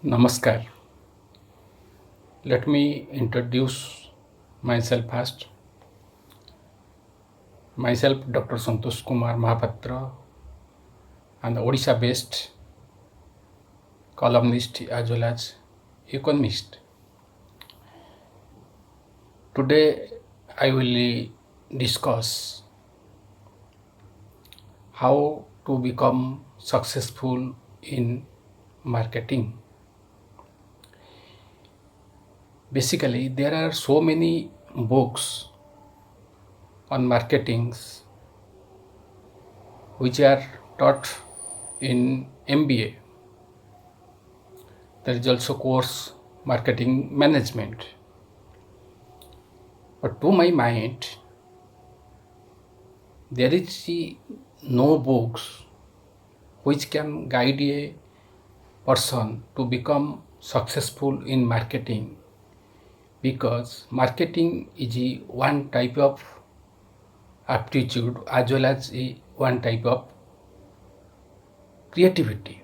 Namaskar. Let me introduce myself first. Myself, Dr. Santosh Kumar Mahapatra, an Odisha based columnist as well as economist. Today, I will discuss how to become successful in marketing. Basically, there are so many books on marketings which are taught in MBA. There is also course marketing management. But to my mind, there is no books which can guide a person to become successful in marketing, because marketing is one type of aptitude as well as one type of creativity,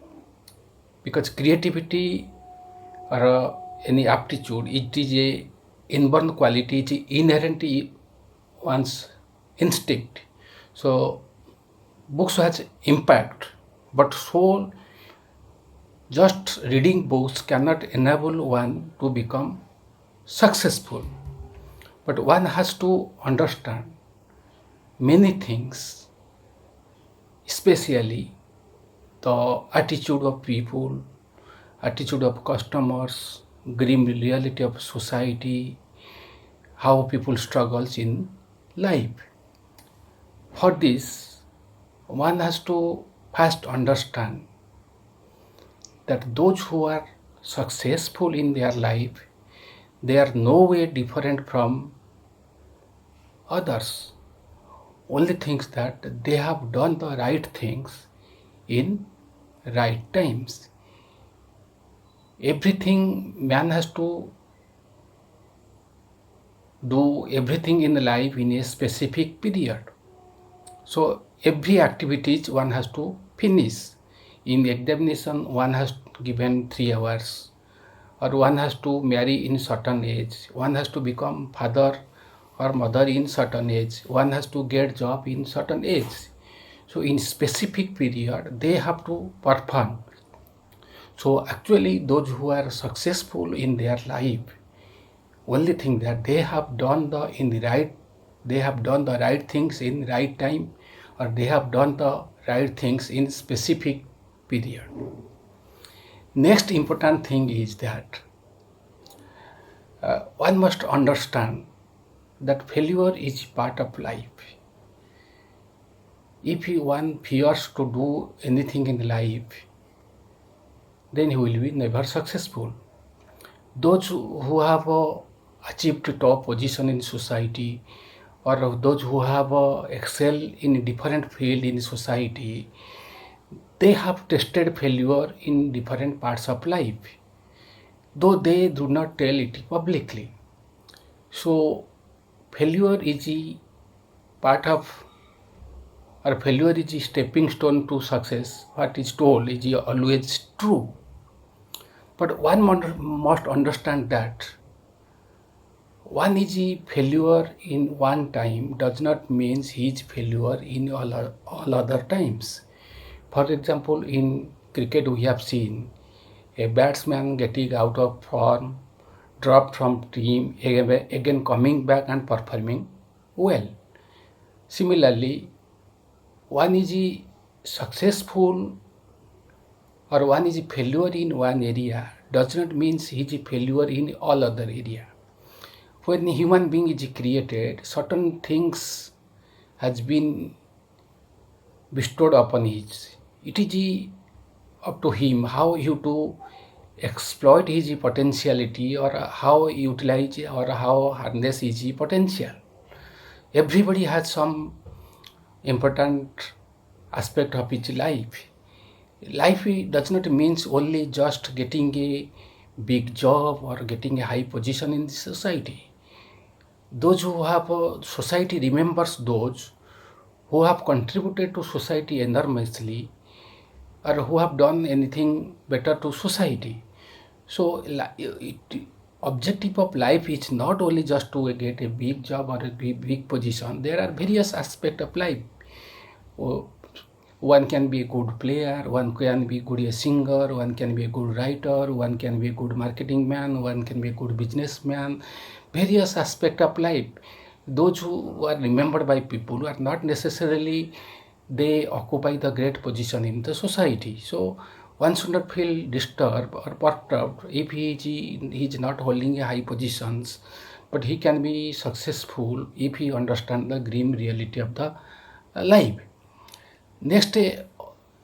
because creativity or any aptitude, it is a inborn quality, it is inherent in one's instinct. So books has impact, but so just reading books cannot enable one to become successful. But one has to understand many things, especially the attitude of people, attitude of customers, grim reality of society, how people struggles in life. For this, one has to first understand that those who are successful in their life, they are no way different from others. Only things that they have done the right things in right times. Everything man has to do everything in life in a specific period. So every activities one has to finish. In examination, one has given 3 hours, or one has to marry in certain age, one has to become father or mother in certain age, one has to get job in certain age. So in specific period they have to perform. So actually those who are successful in their life, only thing that they have done they have done the right things in right time, or they have done the right things in specific period. Next important thing is that one must understand that failure is part of life. If one fears to do anything in life, then he will be never successful. Those who have achieved top position in society, or those who have excel in different field in society, they have tested failure in different parts of life, though they do not tell it publicly. So failure is a part of, or failure is a stepping stone to success. What is told is always true. But one must understand that one is a failure in one time does not mean he is failure in all other times. For example, in cricket we have seen a batsman getting out of form, dropped from team, again coming back and performing well. Similarly, one is a successful or one is a failure in one area does not mean he is a failure in all other area. When human being is created, certain things has been bestowed upon his. It is up to him how you to exploit his potentiality, or how utilize or how harness his potential. Everybody has some important aspect of his life. Life does not means only just getting a big job or getting a high position in the society. Those who have society remembers those who have contributed to society enormously, or who have done anything better to society. So objective of life is not only just to get a big job or a big position. There are various aspects of life. Oh, one can be a good player, one can be good a singer, one can be a good writer, one can be a good marketing man, one can be a good businessman. Various aspects of life. Those who are remembered by people are not necessarily they occupy the great position in the society. So one should not feel disturbed or perturbed if he is not holding a high positions, but he can be successful if he understands the grim reality of the life. Next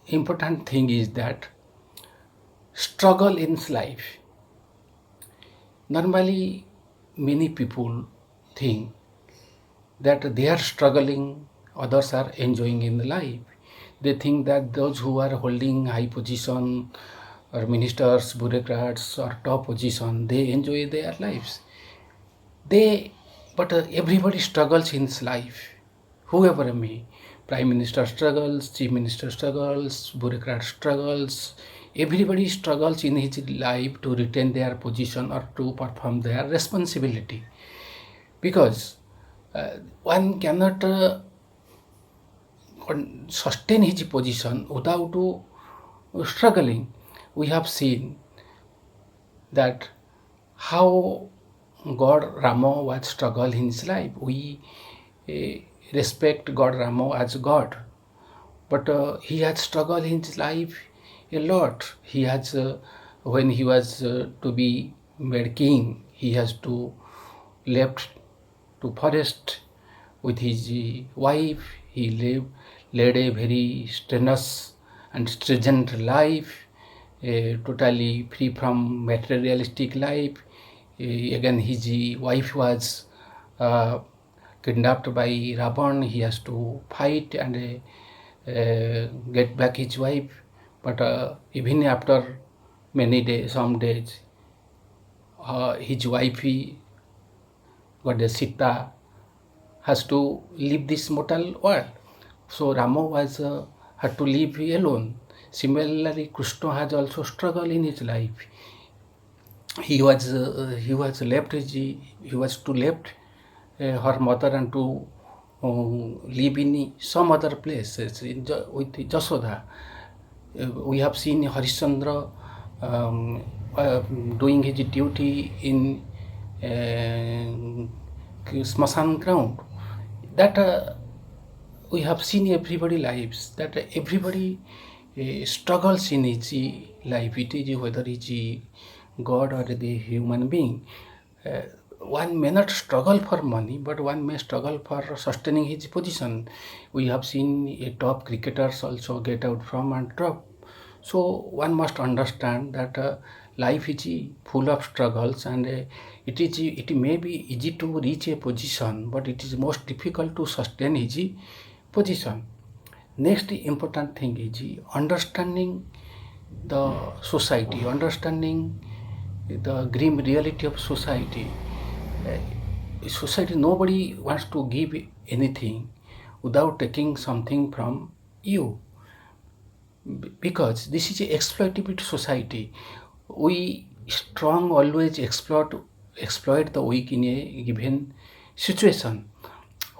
important thing is that struggle in life. Normally, many people think that they are struggling, others are enjoying in life. They think that those who are holding high position or ministers, bureaucrats or top position, they enjoy their lives. They, but everybody struggles in life, whoever may. Prime Minister struggles, Chief Minister struggles, bureaucrat struggles. Everybody struggles in his life to retain their position or to perform their responsibility. Because one cannot sustain his position without struggling. We have seen that how God Rama was struggle in his life. We respect God Rama as God, but he had struggled in his life a lot. He has when he was to be made king, he has to left to forest with his wife. He led a very strenuous and stringent life, totally free from materialistic life. Again, his wife was uh, kidnapped by Ravan. He has to fight and get back his wife. But even after many days, some days, his wife goddess Sita has to leave this mortal world. So Rama was had to live alone. Similarly, Krishna has also struggled in his life. He was left he was to left her mother and to live in some other places with Jasoda. We have seen Harishchandra doing his duty in Smasan ground. That we have seen everybody lives, that everybody struggles in his life. It is whether it is God or the human being. Uh, one may not struggle for money, but one may struggle for sustaining his position. We have seen a top cricketers also get out from and drop. So one must understand that life is full of struggles, and it may be easy to reach a position, but it is most difficult to sustain his position. Next important thing is understanding the society, understanding the grim reality of society. Society, nobody wants to give anything without taking something from you, because this is a exploitative society. We strong always exploit the weak in a given situation.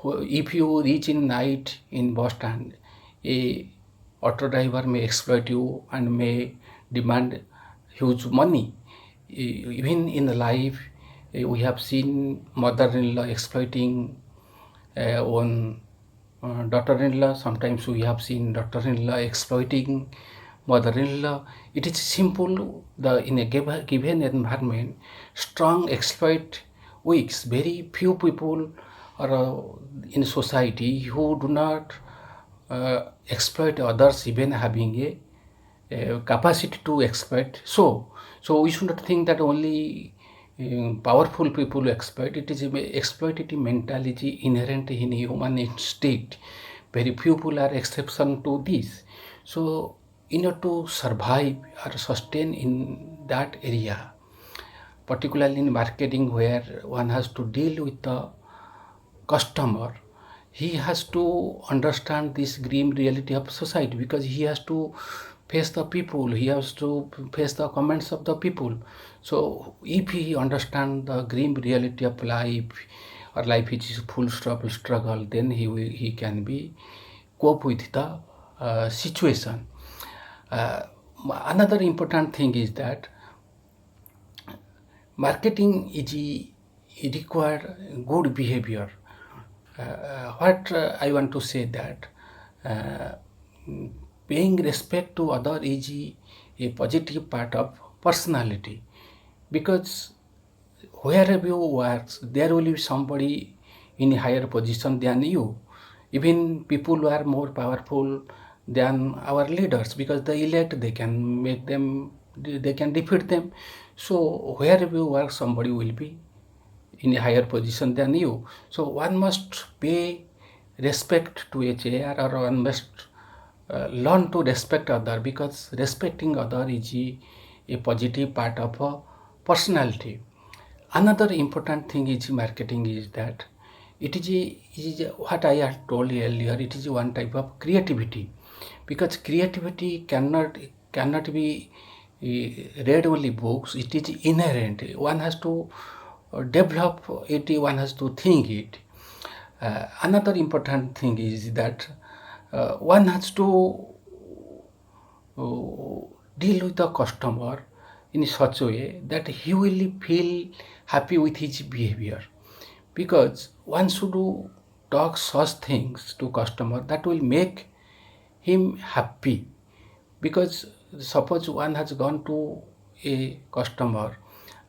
If you reach in night in bus stand, a auto driver may exploit you and may demand huge money. Even in life, we have seen mother-in-law exploiting one daughter-in-law. Sometimes we have seen daughter-in-law exploiting mother-in-law. It is simple. In a given environment, strong exploit weaks. Very few people are in society who do not exploit others, even having a capacity to exploit. So we should not think that only powerful people exploit. It is a exploitative mentality inherent in human instinct. Very few people are exception to this. So in order to survive or sustain in that area, particularly in marketing where one has to deal with the customer, he has to understand this grim reality of society, because he has to face the people, he has to face the comments of the people. So if he understand the grim reality of life, or life is full struggle, then he can be cope with the situation. uh, Another important thing is that marketing is require good behavior. What I want to say that uh, paying respect to other is a positive part of personality, because wherever you work, there will be somebody in a higher position than you. Even people who are more powerful than our leaders, because they elect, they can make them, they can defeat them. So wherever you work, somebody will be in a higher position than you. So one must pay respect to a chair, or one must learn to respect other, because respecting other is a positive part of a personality. Another important thing is marketing is that it is what I had told earlier. It is one type of creativity, because creativity cannot be read only books. It is inherent. One has to develop it. One has to think it. Another important thing is that one has to deal with the customer in such a way that he will feel happy with his behavior, because one should talk such things to customer that will make him happy. Because suppose one has gone to a customer,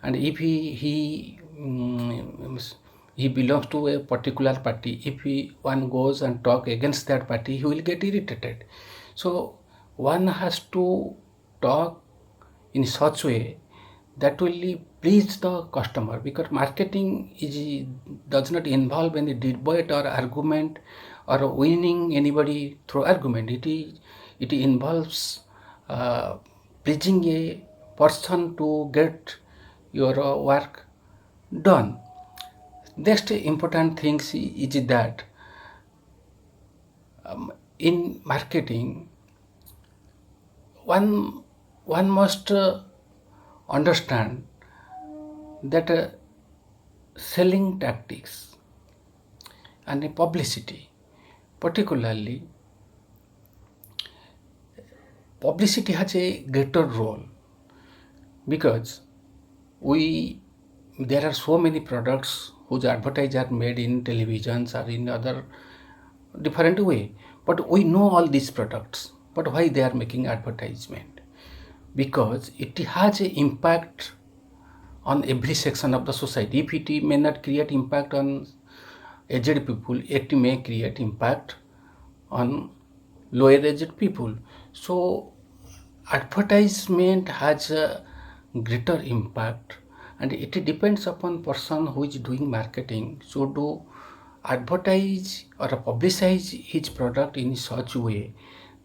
and if he belongs to a particular party, if one goes and talk against that party, he will get irritated. So one has to talk in such way that will please the customer, because marketing does not involve any debate or argument, or winning anybody through argument. It involves uh, pleasing a person to get your work done. Next important things is that in marketing, one one must understand that selling tactics and publicity, particularly publicity, has a greater role, because we there are so many products whose advertise are made in televisions or in other different way, but we know all these products, but why they are making advertisement? Because it has an impact on every section of the society. If it may not create impact on aged people, it may create impact on lower aged people. So advertisement has a greater impact, and it depends upon person who is doing marketing. So do advertise or publicize his product in such a way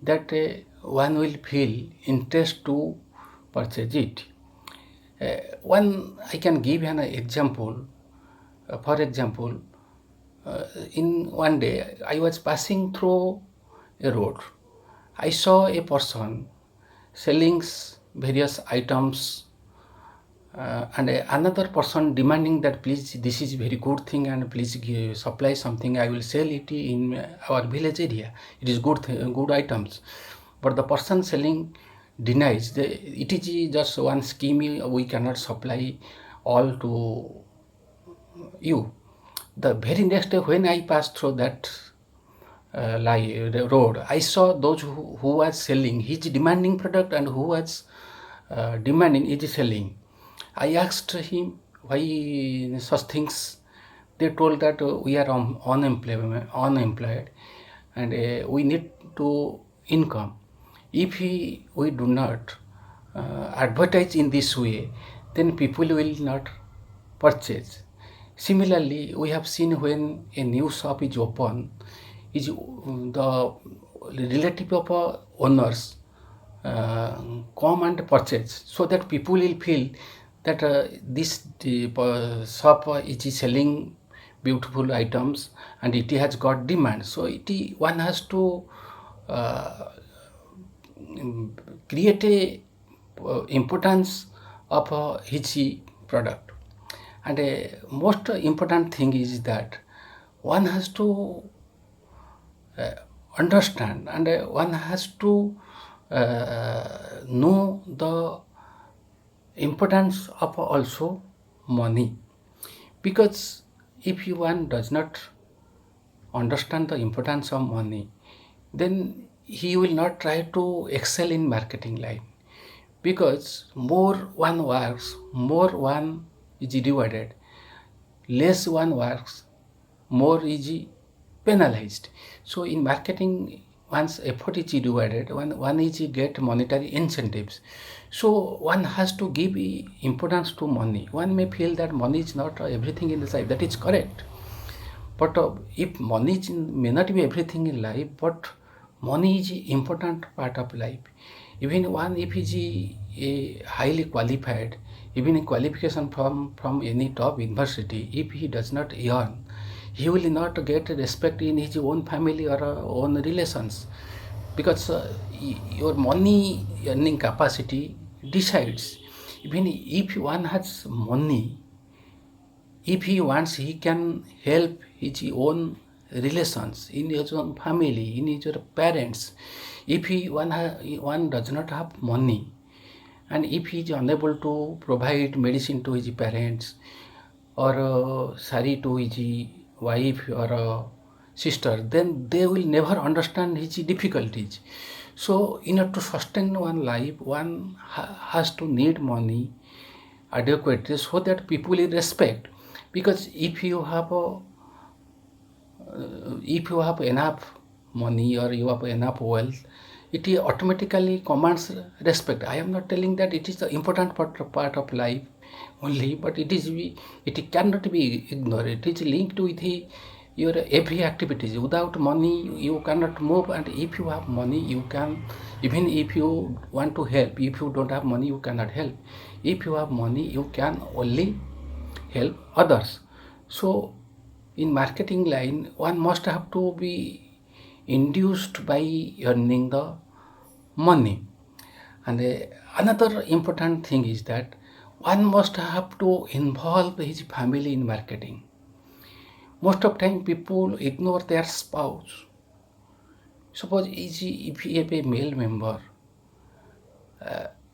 that one will feel interest to purchase it. One I can give an example. For example, in one day I was passing through a road. I saw a person selling various items, and another person demanding that please, this is very good thing, and please supply something, I will sell it in our village area. It is good items. But the person selling denies it is just one scheme, we cannot supply all to you. The very next day when I passed through that the road, I saw those who was selling his demanding product, and who was demanding is selling. I asked him why such things. They told that we are unemployed, and we need to income. If we do not advertise in this way, then people will not purchase. Similarly, we have seen when a new shop is open, is the relative of owners come and purchase, so that people will feel that this shop is selling beautiful items, and it has got demand. So one has to uh, create a importance of his product. And a most important thing is that one has to understand, and one has to know the importance of also money, because if one does not understand the importance of money, then he will not try to excel in marketing line, because more one works, more one is rewarded, less one works, more is penalized. So in marketing, one's effort is rewarded, one is get monetary incentives. So one has to give importance to money. One may feel that money is not everything in this life. That is correct. But if money may not be everything in life, but money is important part of life. Even one if is a highly qualified, even a qualification from any top university, if he does not earn, he will not get respect in his own family or own relations, because your money earning capacity decides. Even if one has money, if he wants, he can help his own relations, in his own family, in his parents. If one does not have money, and if he is unable to provide medicine to his parents, or sari to his wife or sister, then they will never understand his difficulties. So in order to sustain one life, one has to need money adequately, so that people will respect. Because if you have enough money, or you have enough wealth, it automatically commands respect. I am not telling that it is the important part of life only, but it cannot be ignored. It is linked with your every activities. Without money you cannot move, and if you have money you can, even if you want to help, if you don't have money you cannot help. If you have money you can only help others. So in marketing line, one must have to be induced by earning the money. And another important thing is that one must have to involve his family in marketing. Most of time people ignore their spouse. Suppose if he have a male member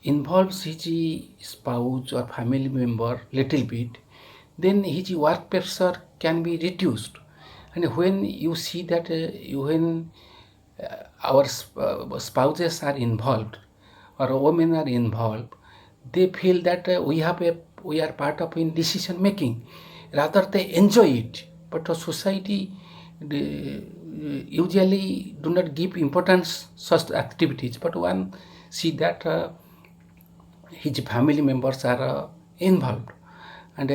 involves his spouse or family member little bit, then his work pressure can be reduced. And when you see that when our spouses are involved, or women are involved, they feel that we are part of in decision making, rather they enjoy it. But the society usually do not give importance such activities, but one see that his family members are involved. And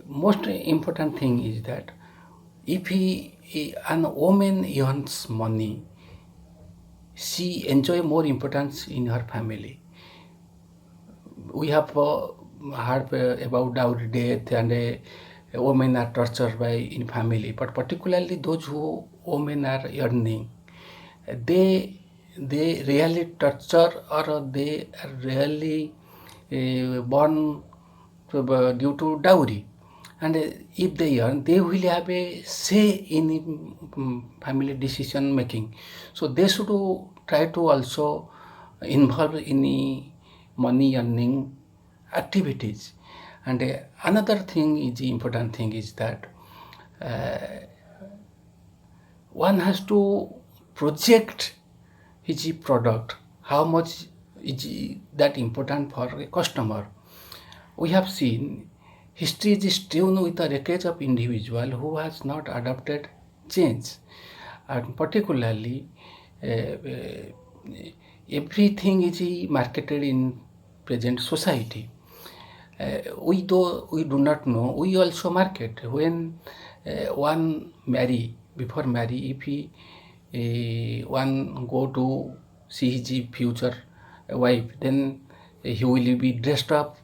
most important thing is that if an woman earns money, she enjoy more importance in her family. We have heard about dowry death, and women are tortured by in family, but particularly those who women are earning, they really torture, or they are really born due to dowry. And if they earn, they will have a say in family decision making. So they should try to also involve in money earning activities. And another thing is the important thing is that one has to project his product, how much is that important for a customer. We have seen history is strewn with the wreckage of individual who has not adopted change, and particularly everything is marketed in present society. We do not know, we also market. When one marry, before marry, if one go to see his future wife, then he will be dressed up.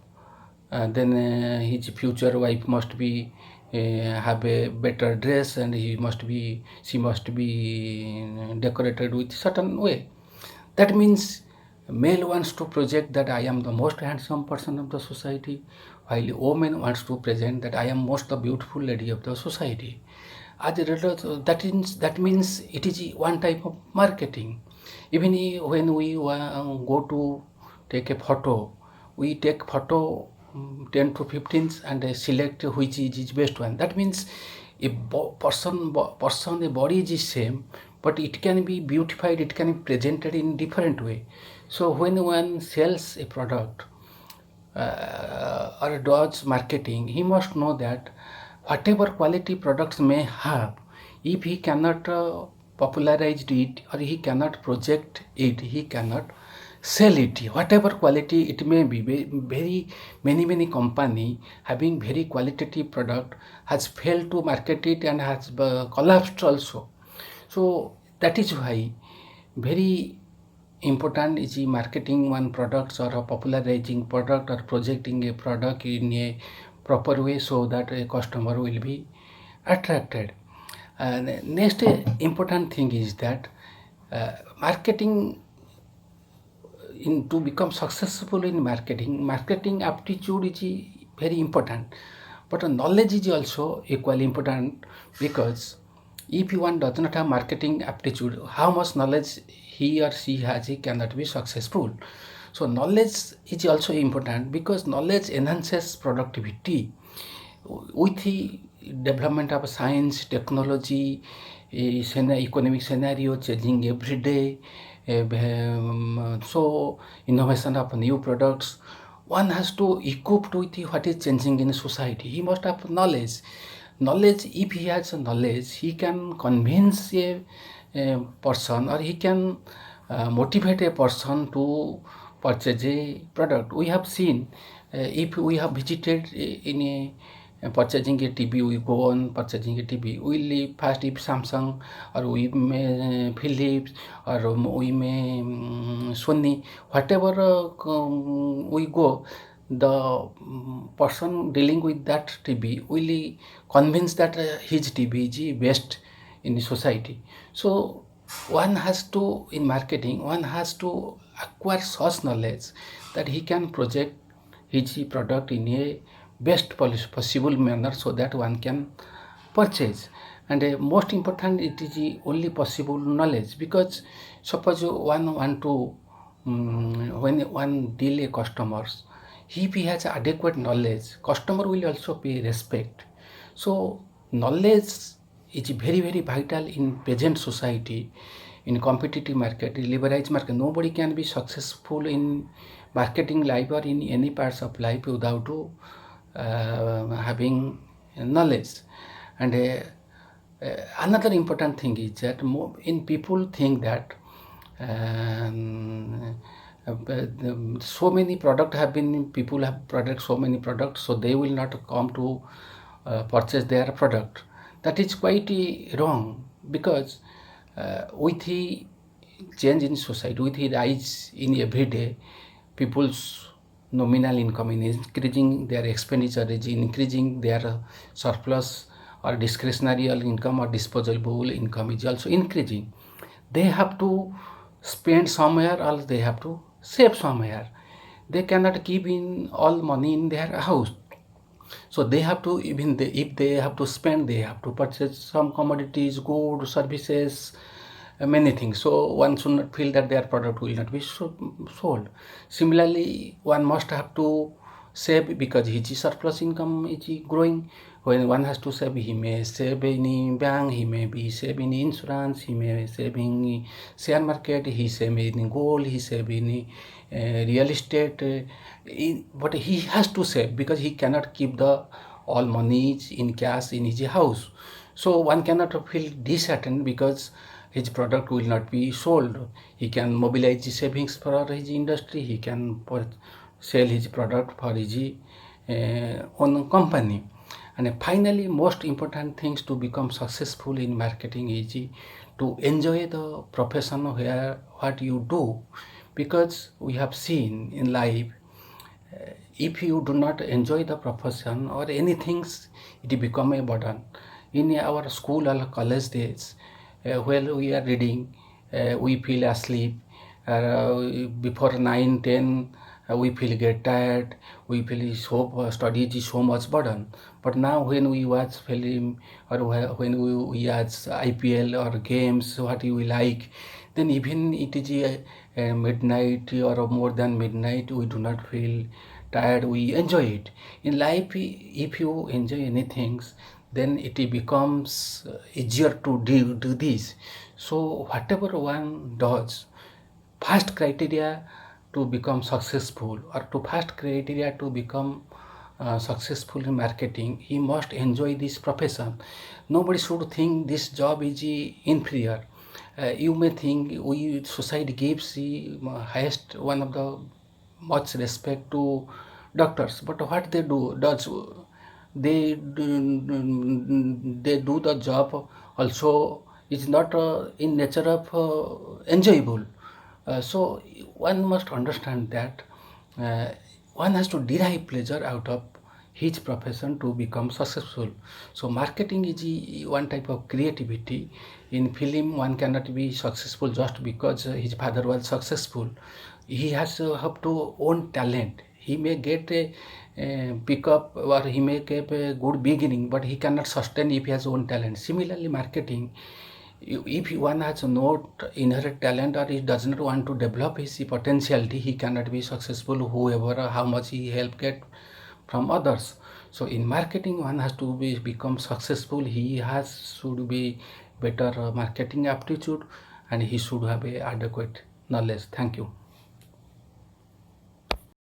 Then his future wife must be have a better dress, and she must be decorated with certain way. That means Male wants to project that I am the most handsome person of the society, while woman wants to present that I am most the beautiful lady of the society. As a result, that means it is one type of marketing. Even when we go to take a photo, we take photo 10 to 15 and select which is best one. That means a person a body is same, but it can be beautified, it can be presented in different way. So when one sells a product or does marketing, he must know that whatever quality products may have, if he cannot popularize it or he cannot project it, he cannot sell it. Whatever quality it may be, very many company having very qualitative product has failed to market it and has collapsed also. So that is why very important is marketing one products or popularizing product or projecting a product in a proper way so that a customer will be attracted. And next important thing is that marketing to become successful in marketing aptitude is very important, but knowledge is also equally important, because if one does not have marketing aptitude, how much knowledge he or she has, he cannot be successful. So knowledge is also important, because knowledge enhances productivity. With the development of science, technology, economic scenario changing every day, so innovation of new products, one has to equip with what is changing in society. He must have knowledge. If he has knowledge, he can convince a person, or he can motivate a person to purchase a product. We have seen, if we have visited in a purchasing a TV, we go on purchasing a TV. We leave first if Samsung, or we may Philips, or we may Sony, whatever we go, the person dealing with that TV will convince that his TV is best in the society. So one has to, in marketing, one has to acquire such knowledge that he can project his product in a best possible manner so that one can purchase. And most important, it is the only possible knowledge, because suppose one want to when one deal a customers, if he has adequate knowledge, customer will also pay respect. So knowledge is very vital in present society. In competitive market, liberalized market, nobody can be successful in marketing life or in any parts of life without having knowledge. And another important thing is that in people think that so many product have been, people have product, so many products, so they will not come to purchase their product. That is quite wrong, because with the change in society, with the rise in every day, people's nominal income is increasing, their expenditure is increasing, their surplus or discretionary income or disposable income is also increasing. They have to spend somewhere, or they have to save somewhere. They cannot keep in all money in their house. So they have to, if they have to spend, they have to purchase some commodities, goods, services, many things. So one should not feel that their product will not be sold. Similarly, one must have to save, because his surplus income is growing. When one has to save, he may save in bank, he may be saving in insurance, he may save in share market, he save in gold, he save in real estate. But he has to save, because he cannot keep the all money in cash in his house. So one cannot feel disheartened because his product will not be sold. He can mobilize his savings for his industry. He can sell his product for his own company. And finally, most important things to become successful in marketing is to enjoy the profession where what you do, because we have seen in life, if you do not enjoy the profession or anything, it become a burden. In our school or college days, while we are reading, we feel asleep, before 9, 10, we feel get tired, we feel so studies is so much burden. But now when we watch film or when we watch IPL or games, what you like, then even it is midnight or more than midnight, we do not feel tired, we enjoy it. In life, if you enjoy anything, then it becomes easier to do this. So whatever one does, first criteria to become successful or to first criteria to become successful in marketing, he must enjoy this profession. Nobody should think this job is inferior. You may think we society gives the highest one of the much respect to doctors, but what they do does they do the job also is not in nature of enjoyable. So one must understand that uh, one has to derive pleasure out of his profession to become successful. So marketing is one type of creativity. In film, one cannot be successful just because his father was successful. He has to have to own talent. He may get a pick up or he may get a good beginning, but he cannot sustain if he has own talent. Similarly, marketing, if one has no inherent talent or he does not want to develop his potentiality, he cannot be successful whoever how much he help get from others. So in marketing, one has to become successful. He has should be better marketing aptitude, and he should have a adequate knowledge. Thank you.